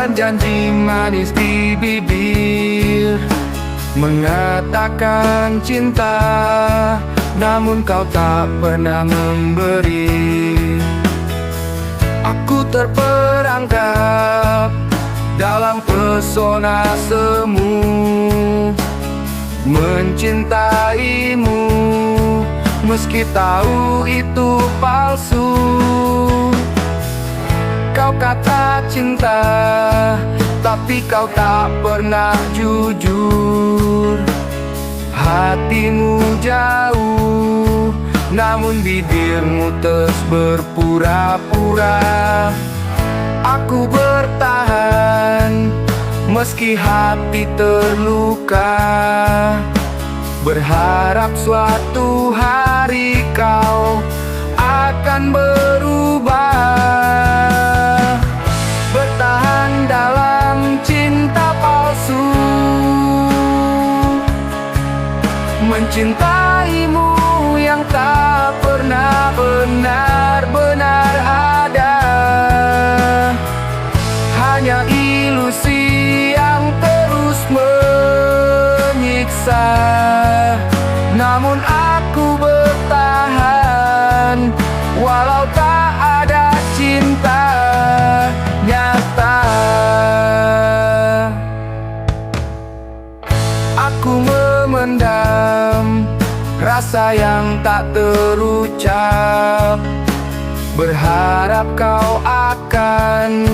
dan janji manis di bibir, mengatakan cinta, namun kau tak pernah memberi. Aku terperangkap dalam pesona semu, mencintaimu meski tahu itu palsu. Kau kata cinta, tapi kau tak pernah jujur. Hatimu jauh, namun bibirmu terus berpura-pura. Aku bertahan, meski hati terluka, berharap suatu hari kau akan berubah. Bertahan dalam cinta palsu, mencintaimu yang tak pernah benar-benar ada. Hanya ilusi yang terus menyiksa, namun aku bertahan walau tak ada cinta nyata. Aku memendam rasa yang tak terucap, berharap kau akan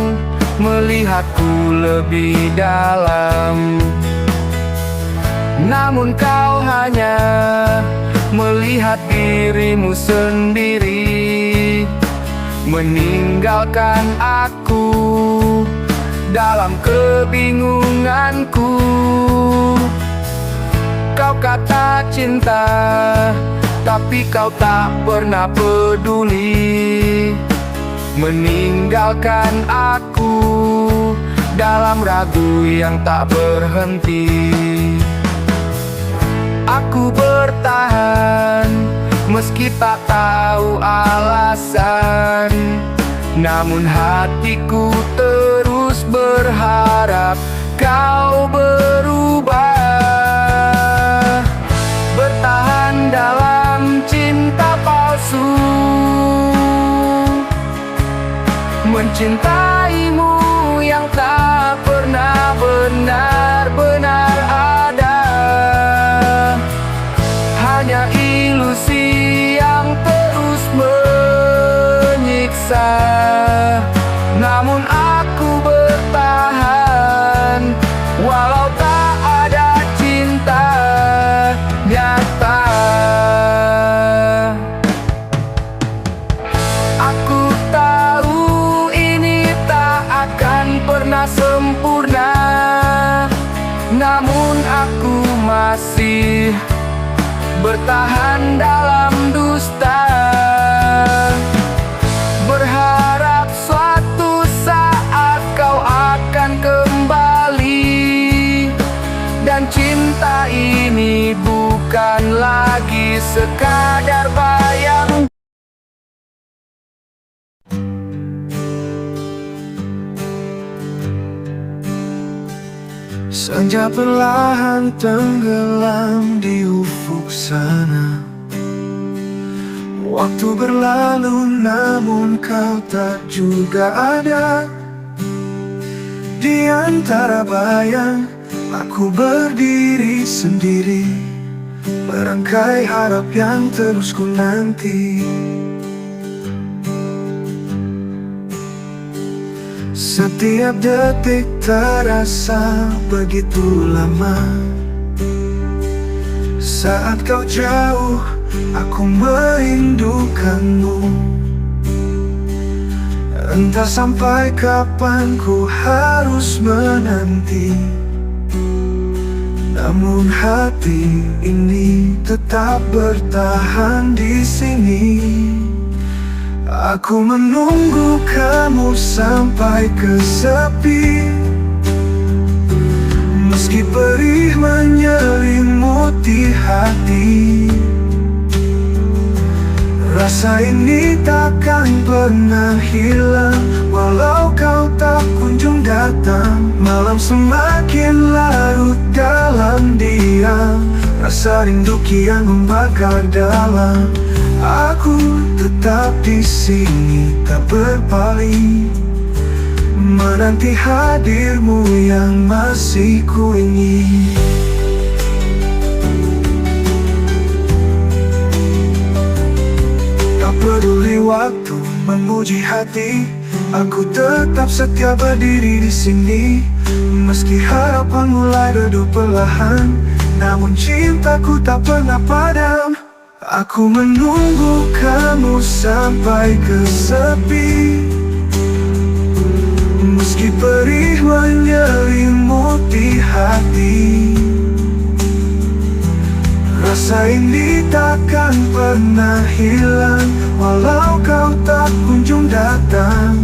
melihatku lebih dalam. Namun kau hanya melihat dirimu sendiri, meninggalkan aku dalam kebingunganku. Kau kata cinta, tapi kau tak pernah peduli, meninggalkan aku dalam ragu yang tak berhenti. Aku bertahan meski tak tahu alasan, namun hatiku terus berharap kau berubah. Bertahan dalam cinta palsu, mencintaimu yang tak pernah benar-benar ada. Hanya ilusi yang terus menyiksa, namun aku bertahan walau tak ada cinta nyata. Aku tahu ini tak akan pernah sempurna, namun aku masih bertahan dalam dusta, berharap suatu saat kau akan kembali, dan cinta ini bukan lagi sekadar bayang. Senja perlahan tenggelam di ufuk sana. Waktu berlalu namun kau tak juga ada. Di antara bayang aku berdiri sendiri, merangkai harap yang terus ku nanti. Setiap detik terasa begitu lama. Saat kau jauh, aku merindukanmu. Entah sampai kapan ku harus menanti, namun hati ini tetap bertahan di sini. Aku menunggu kamu sampai ke sepi, meski perih menyelimuti hati. Rasa ini takkan pernah hilang, walau kau tak kunjung datang. Malam semakin larut dalam diam, rasa rindu kian membakar dalam. Aku tetap di sini tak berpaling, menanti hadirmu yang masih ku ingin. Tak peduli waktu menguji hati, aku tetap setia berdiri di sini. Meski harapan mulai redup perlahan, namun cintaku tak pernah padam. Aku menunggu kamu sampai ke sepi, meski perih menyelimuti hati. Rasa ini takkan pernah hilang, walau kau tak kunjung datang.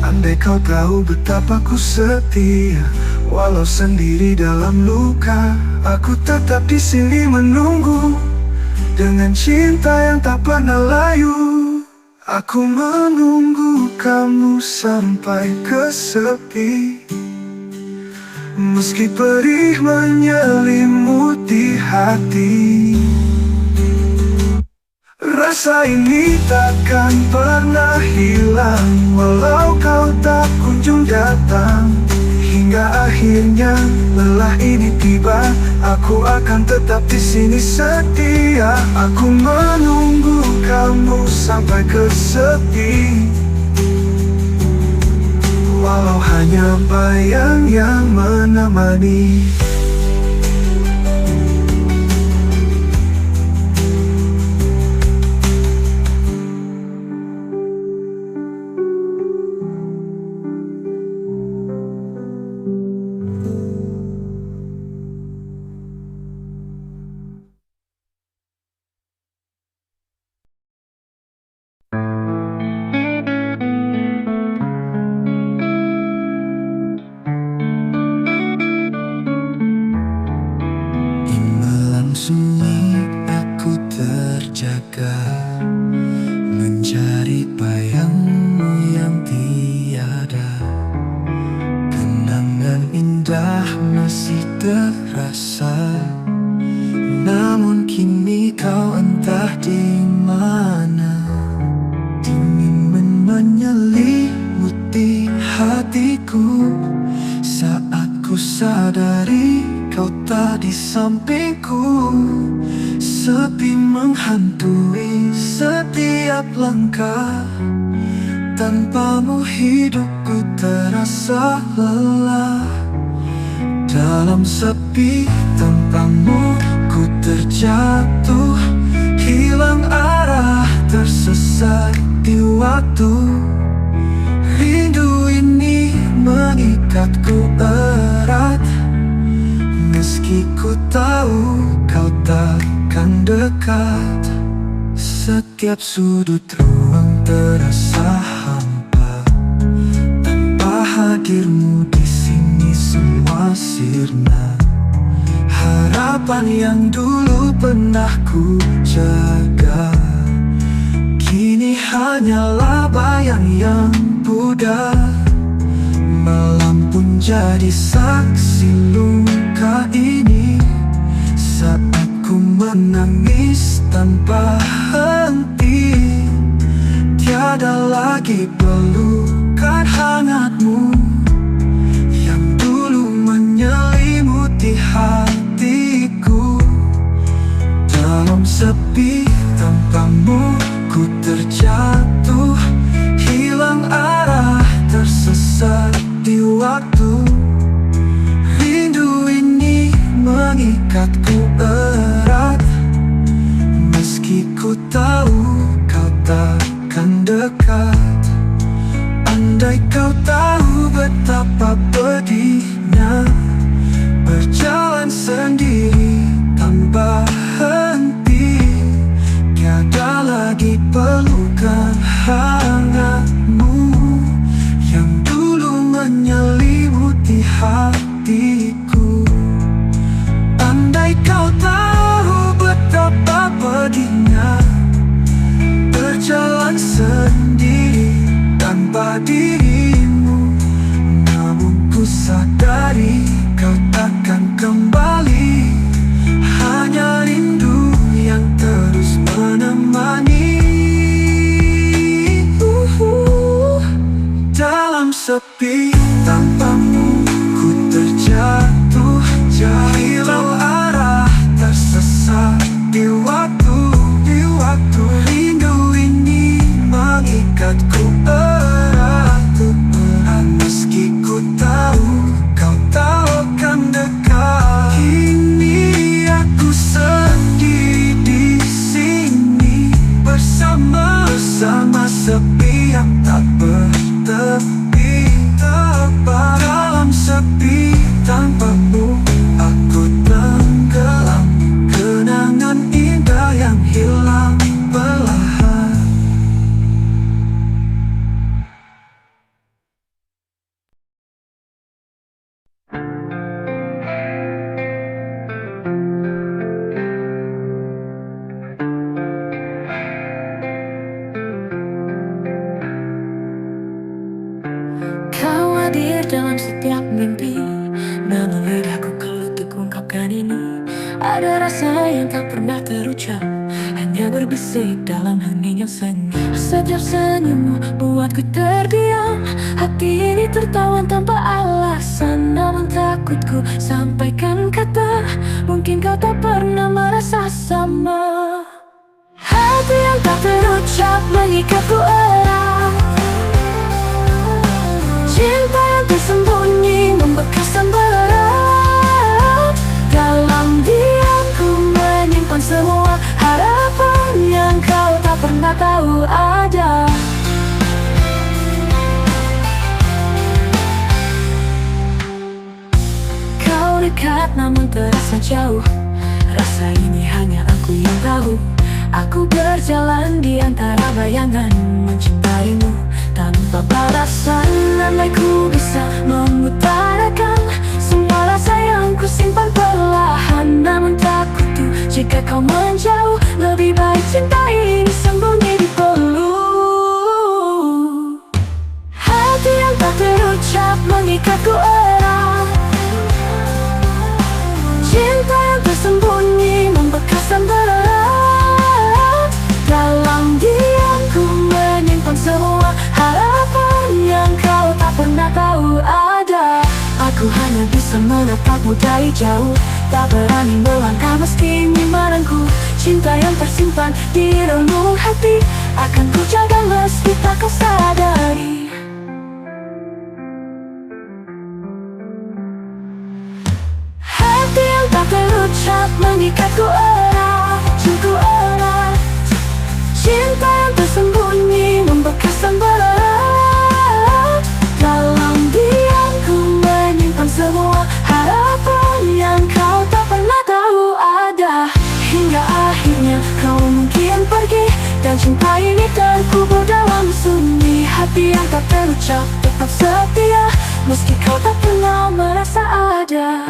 Andai kau tahu betapa ku setia, walau sendiri dalam luka, aku tetap di sini menunggu. Dengan cinta yang tak pernah layu, aku menunggu kamu sampai ke sepi, meski perih menyelimuti hati. Rasa ini takkan pernah hilang, walau kau tak kunjung datang. Hingga akhirnya lelah ini tiba, aku akan tetap di sini setia. Aku menunggu kamu sampai ke sepi, walau hanya bayang yang menemani. Sunyi aku terjaga, mencari bayangmu yang tiada. Kenangan indah masih terasa, namun kini kau entah di mana. Dingin menyelimuti hatiku saat ku sadari kau tak di sampingku. Sepi menghantui setiap langkah, tanpamu hidupku terasa lelah. Dalam sepi tanpamu ku terjatuh, hilang arah, tersesat di waktu. Rindu ini mengikatku erat, meski ku tahu kau takkan dekat. Setiap sudut ruang terasa hampa, tanpa hadirmu di sini semua sirna. Harapan yang dulu pernah ku jaga, kini hanyalah bayang yang pudar. Malam pun jadi saksi luka ini, saat ku menangis tanpa henti. Tiada lagi pelukan hangatmu yang dulu menyelimuti hatiku. Dalam sepi tanpamu ku terjatuh, hilang arah, tersesat di waktu. Rindu ini mengikatku erat, meski ku tahu kau takkan dekat. Andai kau tahu betapa pedihnya berjalan sendiri tanpa henti. Tiada lagi pelukan hangatmu yang dulu menyelimuti hatiku. Andai kau tahu betapa pedihnya pada dirimu. Namun ku sadari kau takkan kembali, hanya rindu yang terus menemani. Dalam sepi tanpamu ku terjatuh jauh, hilang arah, tersesat di waktu rindu ini mengikatku erat. Meski ku tahu kau takkan dekat, kini aku sendiri di sini bersama-sama sepi yang tak bertepi. Dalam sepi tanpamu aku tenggelam, kenangan indah yang hilang perlahan. Kau hadir dalam setiap mimpi, namun lidahku kelutuk ungkapkan ini. Ada rasa yang tak pernah terucap, hanya berbisik dalam hening yang sunyi. Setiap senyummu buatku terdiam, hati ini tertawan tanpa alasan. Namun takutku sampaikan kata, mungkin kau tak pernah merasa sama. Hati yang tak terucap mengikatku erat, cinta yang tersembunyi membekas dan berat. Dalam diam ku menyimpan semua harapan yang kau tak pernah tahu ada. Kau dekat namun terasa jauh, rasa ini hanya aku yang tahu. Aku berjalan di antara bayangan, mencintaimu tanpa balasan. Andai ku bisa mengutarakan semua rasa yang ku simpan perlahan, namun takutku jika kau menjauh, lebih baik cinta ini sembunyi di peluk. Hati yang tak terucap mengikatku erat, cinta yang tersembunyi membekas dan berat. Dalam diam ku menyimpan semua harapan yang kau tak pernah tahu ada. Aku hanya bisa menatapmu dari jauh, tak berani melangkah meski menanku. Cinta yang tersimpan di relung hati akan ku jaga meski tak kau sadari. Hati yang tak terucap mengikatku erat, cintaku erat. Cinta yang tersembunyi membekas dan berat. Dalam diam ku menyimpan semua harapan yang kau tak pernah tahu ada. Hingga akhirnya kau mungkin pergi, dan cinta ini terkubur dalam sunyi. Hati yang tak terucap tetap setia, meski kau tak pernah merasa ada.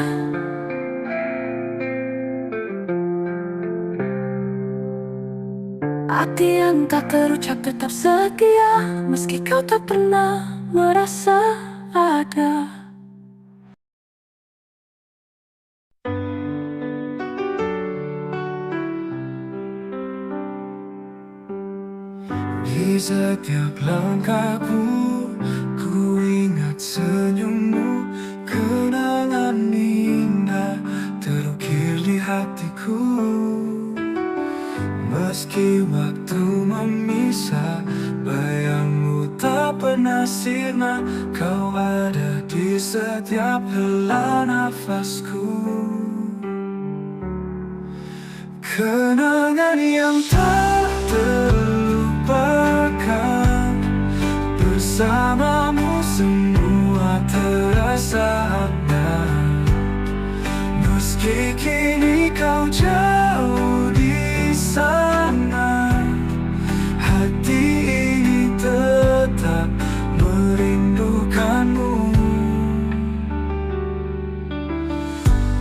Hati yang tak terucap tetap setia, meski kau tak pernah merasa ada. Di setiap langkahku, ku ingat senyummu. Kenangan indah terukir di hatiku. Meski waktu memisah, bayangmu tak pernah sirna. Kau ada di setiap hela nafasku. Kenangan yang tak terlupakan, bersamamu semua terasa hangat. Meski kini kau jauh di sana, hati ini tetap merindukanmu.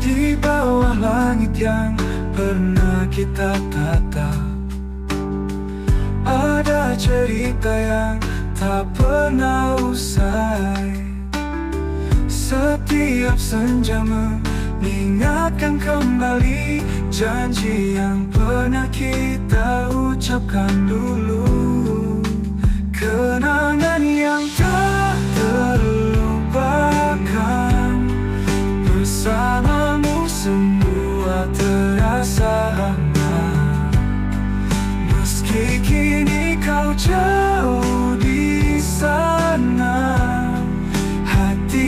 Di bawah langit yang pernah kita tatap, ada cerita yang tak pernah usai. Setiap senja mengingatkan kembali janji yang pernah kita ucapkan dulu. Kenangan yang tak terlupakan, bersamamu semua terasa hangat. Meski kini kau jauh di sana, hati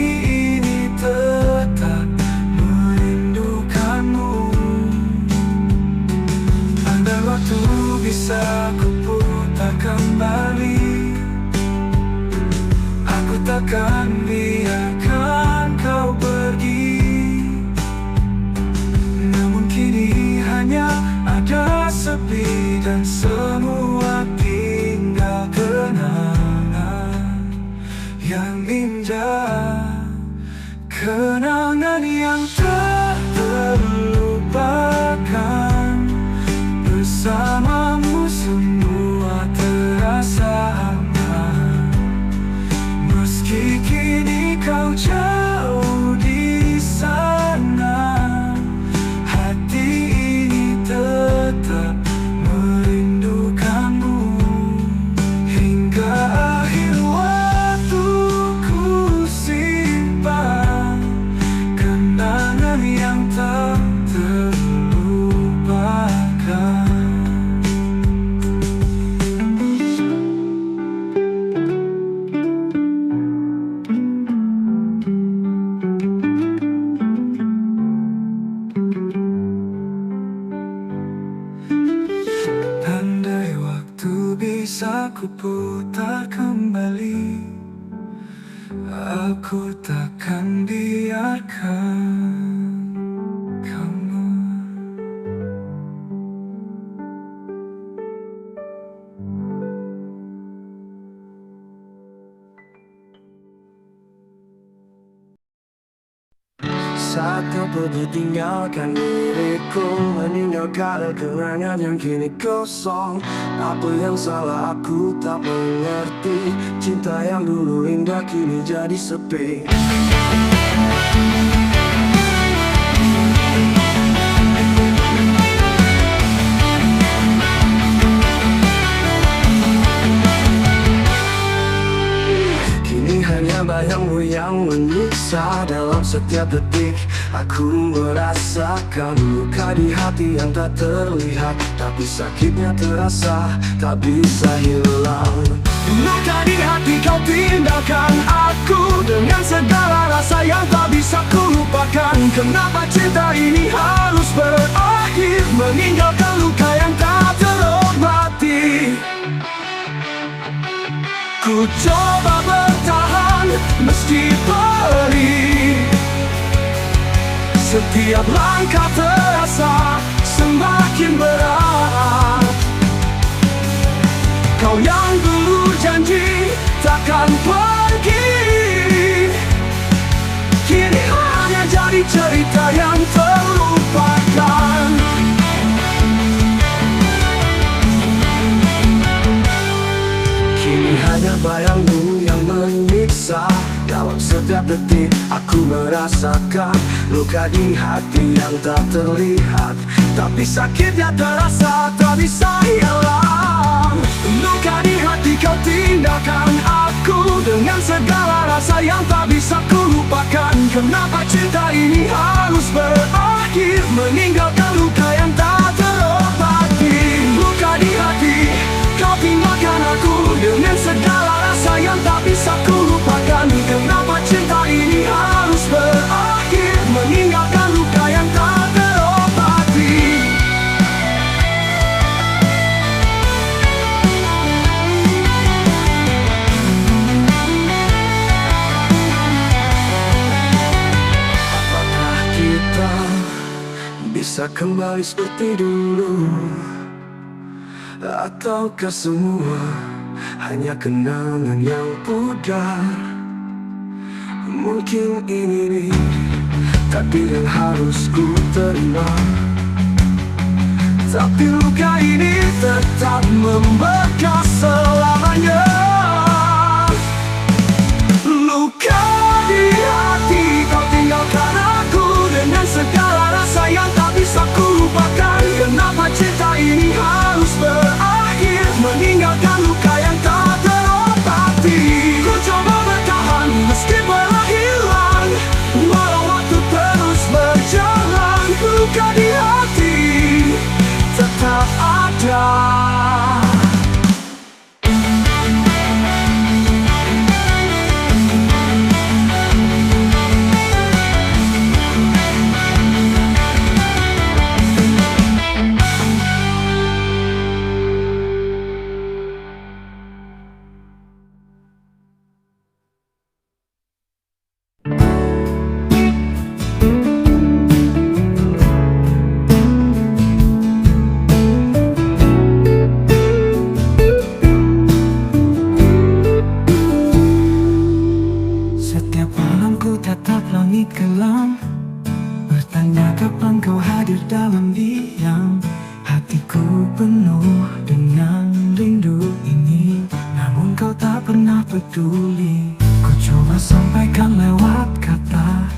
ini tetap merindukanmu. Andai waktu bisa ku putar kembali, aku takkan biarkan kau pergi. Namun kini hanya ada sepi dan semua tinggal kenangan yang indah. Kenangan yang tak terlupakan, bersamamu semua terasa hangat. Meski kini kau jauh di sana, hati ini tetap merindukanmu. Hingga akhir waktu ku simpan kenangan yang tak terlupakan. Andai waktu bisa ku putar kembali, aku takkan biarkan kamu. Saat kau pergi tinggalkan diriku, meninggalkan kenangan yang kini kosong. Apa yang salah aku tak mengerti, cinta yang dulu indah kini jadi sepi. Kini hanya bayangmu yang menyiksa. Dalam setiap detik aku merasakan luka di hati yang tak terlihat, tapi sakitnya terasa tak bisa hilang. Luka di hati kau tinggalkan aku, dengan segala rasa yang tak bisa ku lupakan. Kenapa cinta ini harus berakhir, meninggalkan luka yang tak terobati. Ku coba bertahan meski perih, setiap langkah terasa semakin berat. Kau yang dulu janji takkan pergi, kini hanya jadi cerita yang terlupakan. Kini hanya bayangmu yang menyiksa. Dalam setiap detik aku merasakan luka di hati yang tak terlihat, tapi sakitnya terasa tak bisa hilang. Luka di hati kau tinggalkan aku, dengan segala rasa yang tak bisa ku lupakan. Kenapa cinta ini harus berakhir, meninggalkan luka yang tak terobati. Luka di hati kau tinggalkan aku, dengan segala rasa yang tak bisa ku lupakan. Kenapa cinta ini harus berakhir, meninggalkan luka yang tak terobati. Apakah kita bisa kembali seperti dulu, ataukah semua hanya kenangan yang pudar? Mungkin ini takdir yang harus ku terima, tapi luka ini tetap membekas selamanya. peduli. Ku coba sampaikan lewat kata,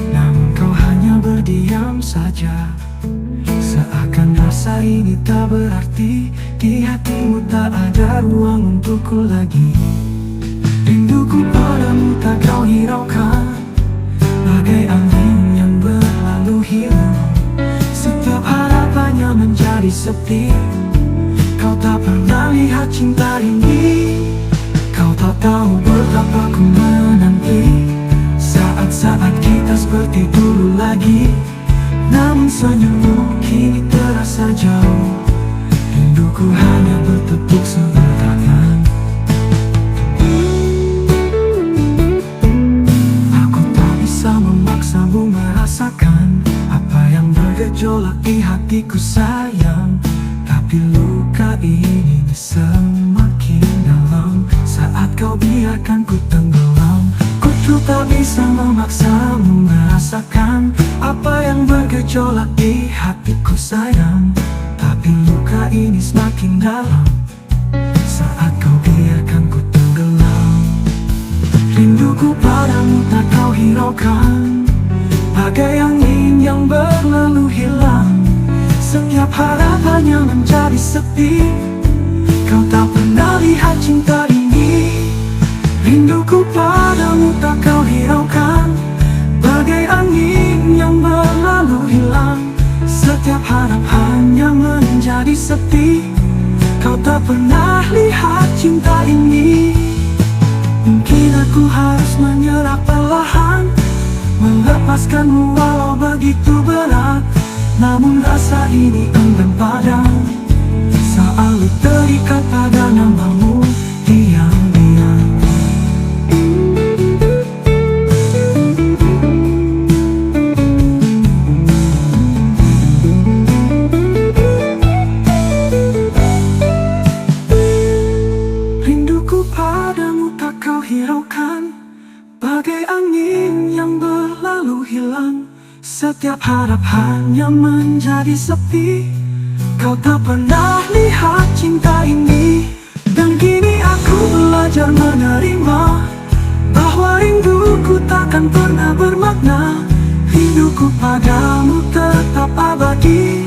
namun kau hanya berdiam saja. Seakan rasa ini tak berarti, di hatimu tak ada ruang untukku lagi. Rinduku padamu tak kau hiraukan, bagai angin yang berlalu hilang. Setiap harapannya menjadi sepi. Kau tak pernah lihat cinta ini. Kau tak tahu betapa ku menanti saat-saat kita seperti dulu lagi. Namun senyummu kini terasa jauh. Rinduku hanya bertepuk sebelah tangan. Aku tak bisa memaksamu merasakan apa yang bergejolak di hatiku sayang. Tapi luka ini semakin dalam saat kau biarkan ku tenggelam. Ku tak bisa memaksamu merasakan apa yang bergejolak di hatiku sayang. Tapi luka ini semakin dalam saat kau biarkan ku tenggelam. Rinduku padamu tak kau hiraukan, bagai angin yang berlalu hilang. Setiap harapannya menjadi sepi. Kau tak pernah lihat cinta ini. Rinduku padamu tak kau hiraukan, bagai angin yang berlalu hilang. Setiap harapannya menjadi sepi. Kau tak pernah lihat cinta ini. Mungkin aku harus menyerah perlahan, melepaskanmu walau begitu berat. Namun rasa ini enggan padam, selalu terikat pada namamu diam-diam. Rinduku padamu tak kau hiraukan, bagai angin yang berlalu hilang. Setiap harapannya menjadi sepi. Kau tak pernah lihat cinta ini. Dan kini aku belajar menerima bahwa rinduku takkan pernah bermakna. Rinduku padamu tetap abadi,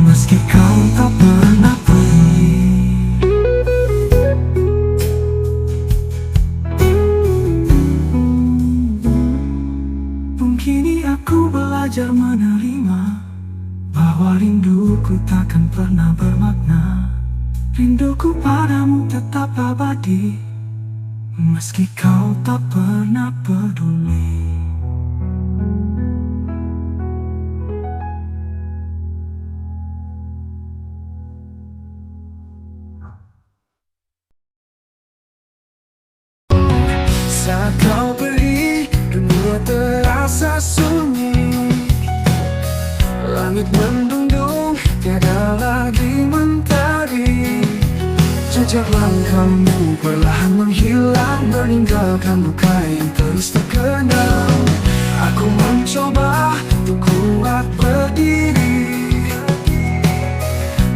meski kau tak pernah pergi. Kini aku belajar menerima bahwa rinduku takkan pernah bermakna. Rinduku padamu tetap abadi, meski kau tak pernah peduli. Saat kau pergi, dunia terasa sunyi. Langit mendung, tiada lagi mentari. Jejak langkahmu perlahan menghilang, meninggalkan luka yang terus terkenang. Aku mencoba untuk kuat berdiri,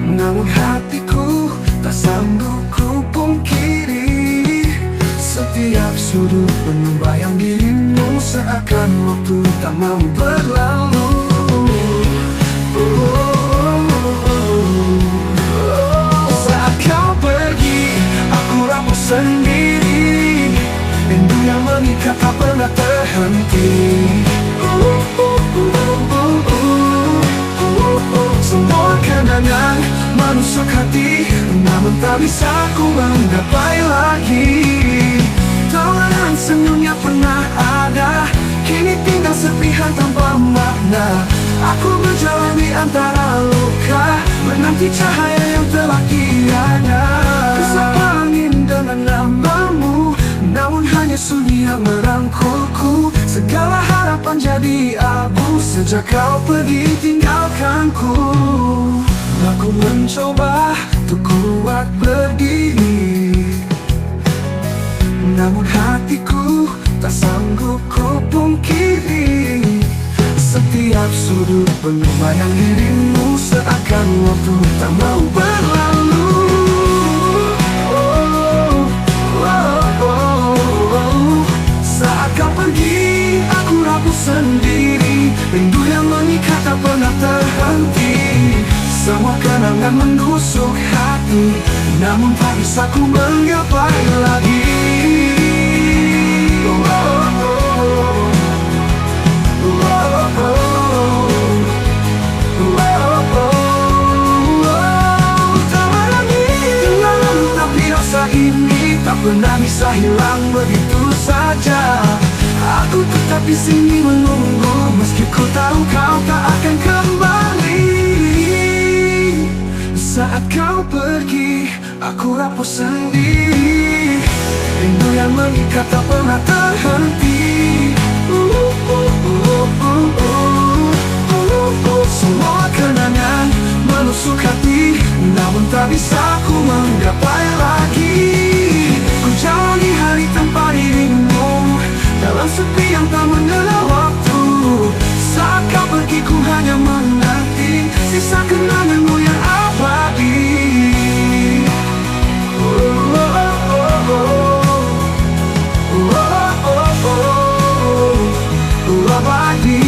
namun hatiku tak sanggup ku pungkiri. Setiap sudut penuh bayang dirimu, seakan waktu tak mau berlalu. Saat kau pergi, aku rapuh sendiri. Rindu yang mengikat tak pernah terhenti. Semua kenangan menusuk hati, namun tak bisa ku menggapai lagi. Tawaran senyumnya pernah ada, kini tinggal serpihan tanpa makna. Aku menjalani antara luka, menanti cahaya yang telah tiada. Bersama angin dengan namamu, namun hanya sunyi yang merangkulku. Segala harapan jadi abu sejak kau pergi tinggalkanku. Aku mencoba untuk kuat berdiri, namun hatiku tak sanggup ku pungkiri. Setiap sudut penuh bayang dirimu, seakan waktu tak mau berlalu. akan menusuk hati, namun tak bisa ku menggapai lagi. Ini tak pernah bisa hilang begitu saja. Aku tetap di sini menunggu, meski ku tahu kau tak akan kembali. Saat kau pergi, aku rapuh sendiri. Rindu yang mengikat tak pernah terhenti. Semua kenangan menusuk hati, namun tak bisa ku menggapai lagi. Ku jalani hari tanpa dirimu, dalam sepi yang tak mengenal waktu. Saat kau pergi ku hanya menanti sisa kenanganmu yang abadi. Abadi.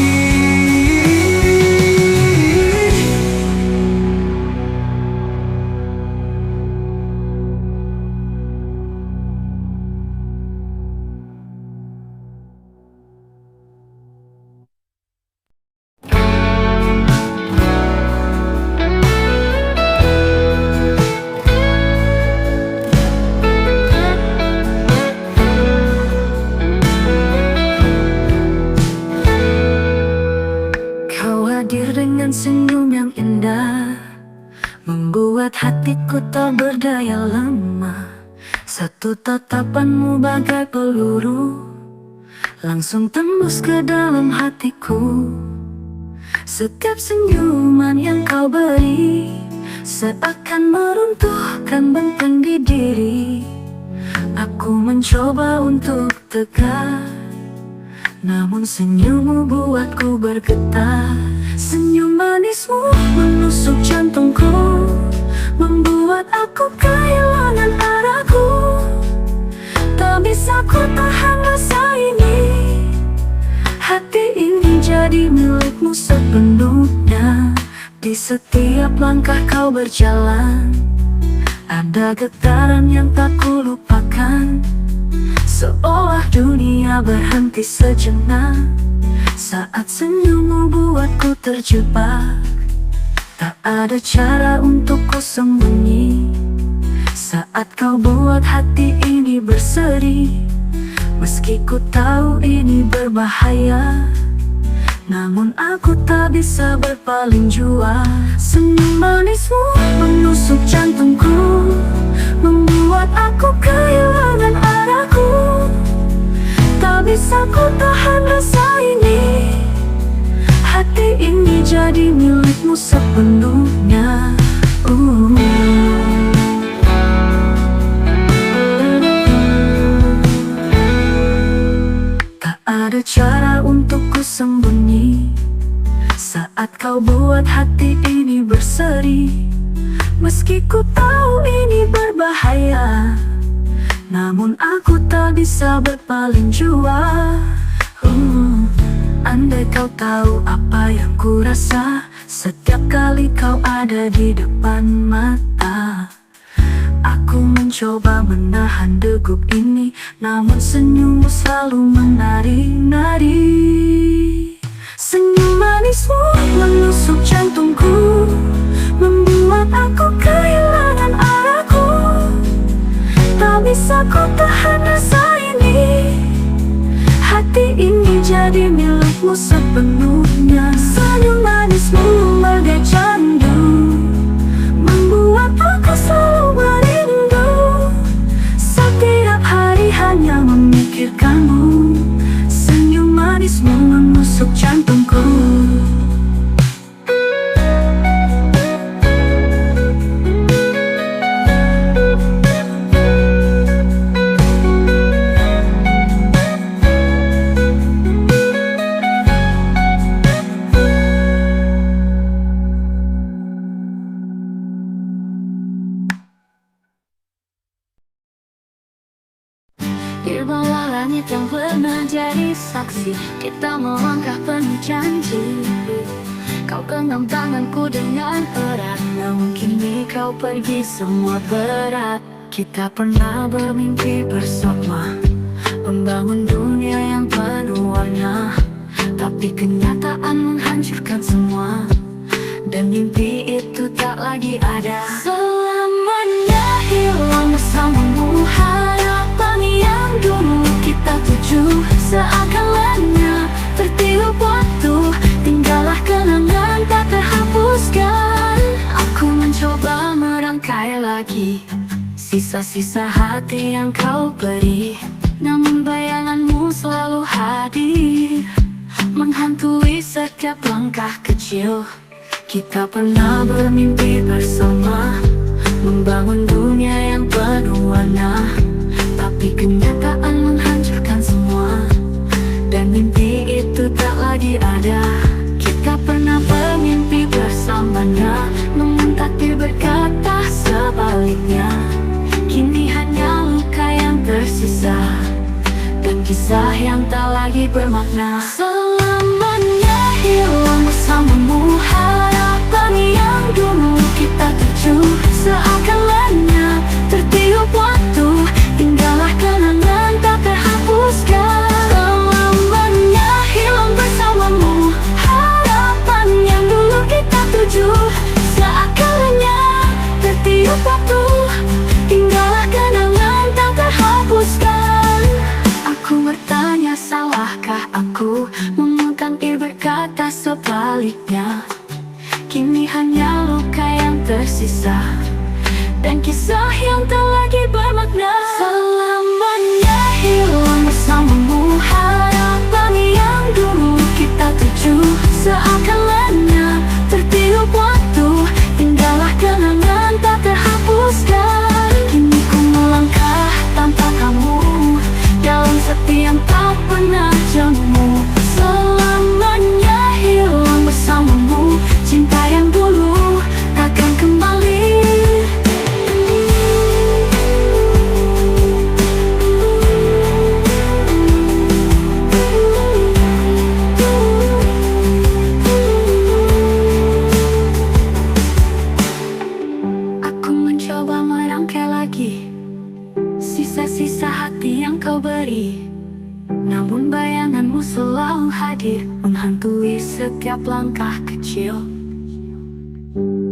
Senyum yang indah membuat hatiku tak berdaya lemah. Satu tatapanmu bagai peluru langsung tembus ke dalam hatiku. Setiap senyuman yang kau beri seakan meruntuhkan benteng di diri. Aku mencoba untuk tegak, namun senyummu buatku bergetar. Senyum manismu menusuk jantungku, membuat aku kehilangan arahku. Tak bisa ku tahan rasa ini, hati ini jadi milikmu sepenuhnya. Di setiap langkah kau berjalan, ada getaran yang tak ku lupakan. Seolah dunia berhenti sejenak saat senyummu buatku terjebak. Tak ada cara untuk ku sembunyi saat kau buat hati ini berseri. Meski ku tahu ini berbahaya, namun aku tak bisa berpaling jua. Senyum manismu menusuk jantungku, membuat aku kehilangan arahku. Tak bisa ku tahan rasa ini, hati ini jadi milikmu sepenuhnya. Tak ada cara untuk ku sembunyi saat kau buat hati ini berseri. Meski ku tahu ini berbahaya, namun aku tak bisa berpaling jua. Andai kau tahu apa yang ku rasa setiap kali kau ada di depan mata. Aku mencoba menahan degup ini, namun senyummu selalu menari-nari. Senyum manismu menusuk jantungku, membuat aku kehilangan arahku. Tak bisa ku tahan rasa ini, hati ini jadi milikmu sepenuhnya. Senyum manismu bagai candu, membuat aku selalu merindu. Setiap hari hanya memikirkanmu. Senyum manismu menusuk jantungku. Di bawah langit yang pernah jadi saksi, kita melangkah penuh janji. Kau genggam tanganku dengan erat, namun kini kau pergi semua berat. Kita pernah bermimpi bersama, membangun dunia yang penuh warna. Tapi kenyataan menghancurkan semua, dan mimpi itu tak lagi ada. Selamanya hilang bersamamu, harapan yang dulu kita tuju seakan lenyap tertiup waktu. Tinggallah kenangan tak terhapuskan. Aku mencoba merangkai lagi sisa-sisa hati yang kau beri, namun bayanganmu selalu hadir, menghantui setiap langkah kecil. Kita pernah bermimpi bersama, membangun dunia yang penuh warna. Tapi kenyataan menghancurkan semua, dan mimpi itu tak lagi ada. Kita pernah bermimpi bersamanya, namun takdir berkata sebaliknya. Kini hanya luka yang tersisa, dan kisah yang tak lagi bermakna. Selamanya hilang bersamamu, harapan yang dulu kita tuju seakan lenyap tertiup waktu. Tinggallah kenangan tak terhapuskan. Selamanya hilang bersamamu, harapan yang dulu kita tuju seakan lenyap tertiup waktu. Tinggallah kenangan tak terhapuskan. Aku bertanya, salahkah aku? Memegang berkata sebaliknya. Kini hanya luka yang tersisa, dan kisah yang tak lagi bermakna. Selamanya hilang bersamamu, harapan yang dulu kita tuju seakan lenyap tertiup waktu. Tinggallah kenangan tak terhapuskan. Kini ku melangkah tanpa kamu, dalam sepi yang tak pernah jemu. Selamanya hilang bersamamu, cinta yang dulu takkan kembali. Aku mencoba merangkai lagi sisa-sisa hati yang kau beri, namun bayanganmu selalu hadir, menghantui setiap langkah kecil.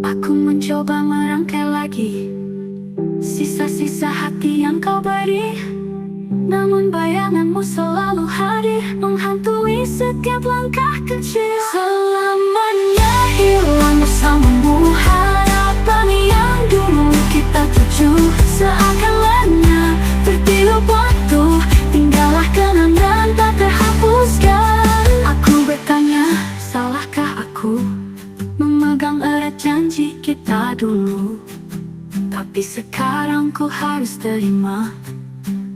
Aku mencoba merangkai lagi sisa-sisa hati yang kau beri, namun bayanganmu selalu hadir, menghantui setiap langkah kecil. Selamanya hilang bersamamu, harapan yang dulu kita tuju seakan lenyap tertiup waktu. Tinggallah kenangan tak terhapuskan. Aku bertanya, salahkah aku? Memegang erat janji kita dulu, tapi sekarang ku harus terima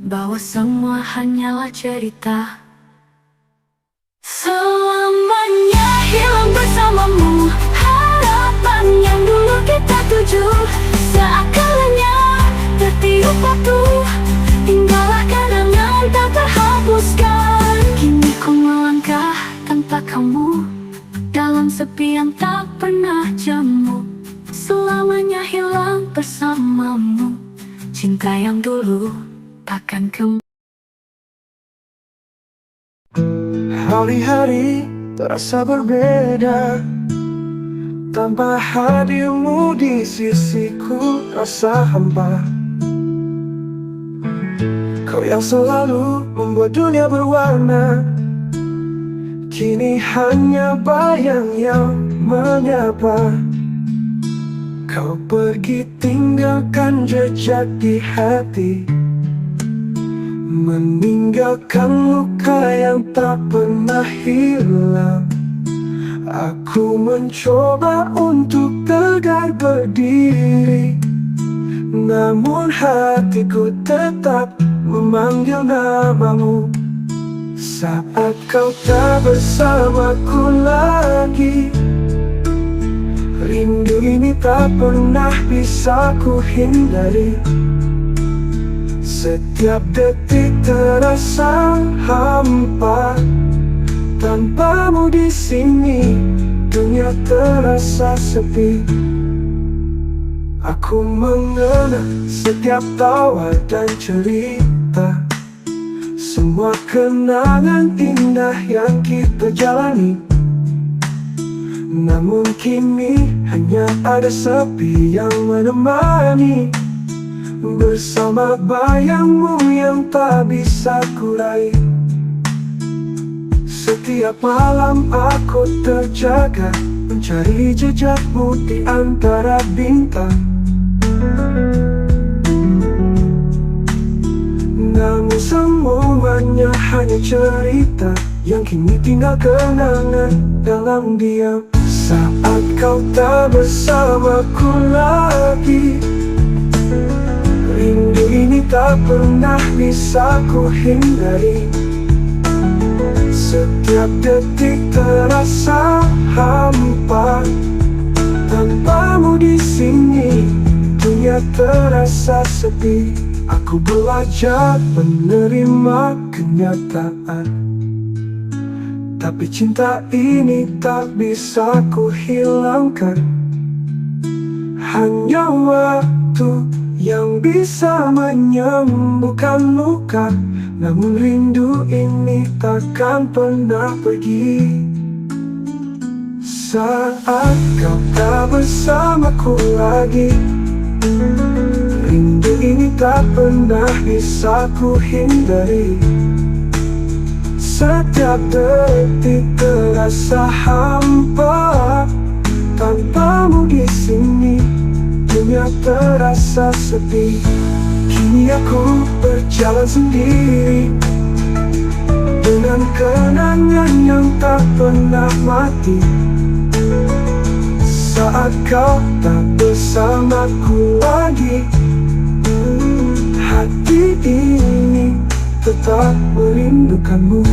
bahwa semua hanyalah cerita. Selamanya hilang bersamamu, harapan yang dulu kita tuju seakan lenyap tertiup waktu. Tinggallah kenangan tak terhapuskan. Kini ku melangkah tanpa kamu, dalam sepi yang tak pernah jemu. Selamanya hilang bersamamu, cinta yang dulu takkan kembali. Hari-hari terasa berbeda tanpa hadirmu di sisiku, rasa hampa. Kau yang selalu membuat dunia berwarna, kini hanya bayang yang menyapa. Kau pergi tinggalkan jejak di hati, meninggalkan luka yang tak pernah hilang. Aku mencoba untuk tegar berdiri, namun hatiku tetap memanggil namamu. Saat kau tak bersamaku lagi, rindu ini tak pernah bisa ku hindari. Setiap detik terasa hampa tanpamu di sini. dunia terasa sepi. Aku mengenang setiap tawa dan cerita, semua kenangan indah yang kita jalani. Namun kini hanya ada sepi yang menemani, bersama bayangmu yang tak bisa kurai. Setiap malam aku terjaga, mencari jejakmu di antara bintang. Namun semuanya hanya cerita yang kini tinggal kenangan dalam diam. Saat kau tak bersamaku lagi, rindu ini tak pernah bisa ku hindari. Setiap detik terasa hampa, tanpamu di sini dunia terasa sepi. Aku belajar menerima kenyataan, tapi cinta ini tak bisa ku hilangkan. Hanya waktu yang bisa menyembuhkan luka, namun rindu ini takkan pernah pergi. Saat kau tak bersamaku lagi, rindu ini tak pernah bisa ku hindari. Setiap detik terasa hampa, tanpamu di sini dunia terasa sepi. Kini aku berjalan sendiri, dengan kenangan yang tak pernah mati. Saat kau tak bersamaku lagi, hati ini tetap merindukanmu.